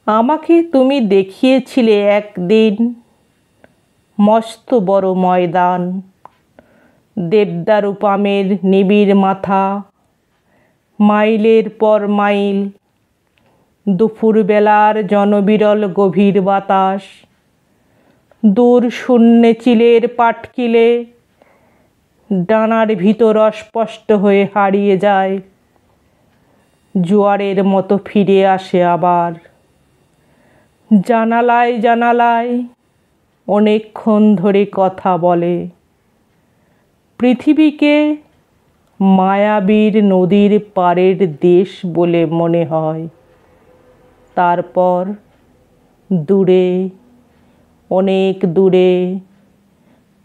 আমাকে তুমি দেখিয়েছিলে একদিন মস্ত বড় ময়দান, দেবদারু পামের নিবিড় মাথা, মাইলের পর মাইল, দুপুরবেলার জনবিরল গভীর বাতাস, দূর শূন্যে চিলের পাটকিলে ডানার ভিতর অস্পষ্ট হয়ে হারিয়ে যায়, জোয়ারের মতো ফিরে আসে আবার। জানালায় জানালায় অনেকক্ষণ ধরে কথা বলে, পৃথিবীকে মায়াবীর নদীর পাড়ের দেশ বলে মনে হয়। তারপর দূরে, অনেক দূরে,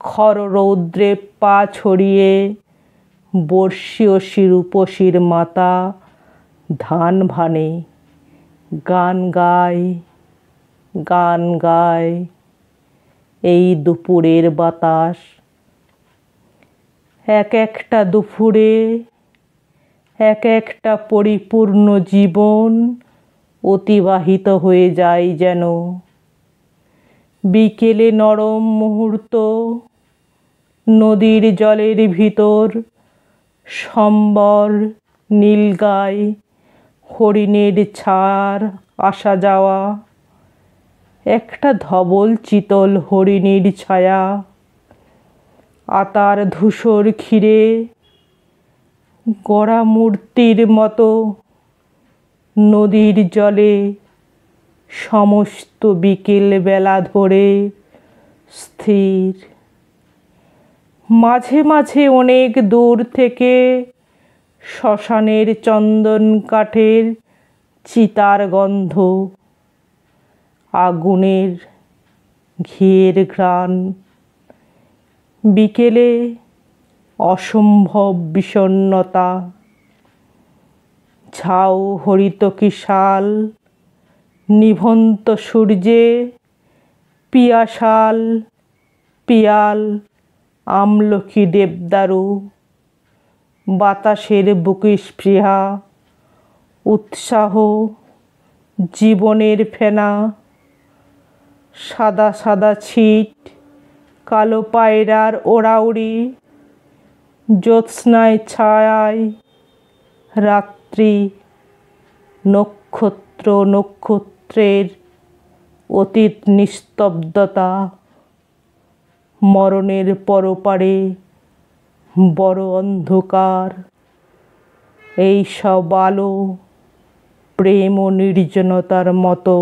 খর রৌদ্রে পা ছড়িয়ে বর্ষীয় রূপসীর মাতা ধান ভানে, গান গায়, গান গায় এই দুপুরের বাতাস। এক একটা দুপুরে এক একটা পরিপূর্ণ জীবন অতিবাহিত হয়ে যায় যেন। বিকেলে নরম মুহূর্ত, নদীর জলের ভিতর সম্বর নীলগায় হরিণের ছাড় আসা যাওয়া, একটা ধবল চিতল হরিণীর ছায়া, আতার ধূসর ঘিরে গড়া মূর্তির মতো নদীর জলে সমস্ত বিকেল বেলা ধরে স্থির। মাঝে মাঝে অনেক দূর থেকে শ্মশানের চন্দন কাঠের চিতার গন্ধ, আগুনের ঘিয়ের ঘ্রাণ। বিকেলে অসম্ভব বিষণ্ণতা, ঝাউ হরিতকি শাল, নিভন্ত সূর্যে পিয়াশাল পিয়াল আমলকি দেবদারু, বাতাসের বুকে স্পৃহা, উৎসাহ, জীবনের ফেনা, সাদা সাদা ছিট, কালো পায়রার ওড়াউড়ি, জ্যোৎস্নায় ছায়ায় রাত্রি, নক্ষত্র নক্ষত্রের অতীত নিস্তব্ধতা, মরণের পরপারে বড় অন্ধকার। এই সব আলো প্রেম ও নির্জনতার মতো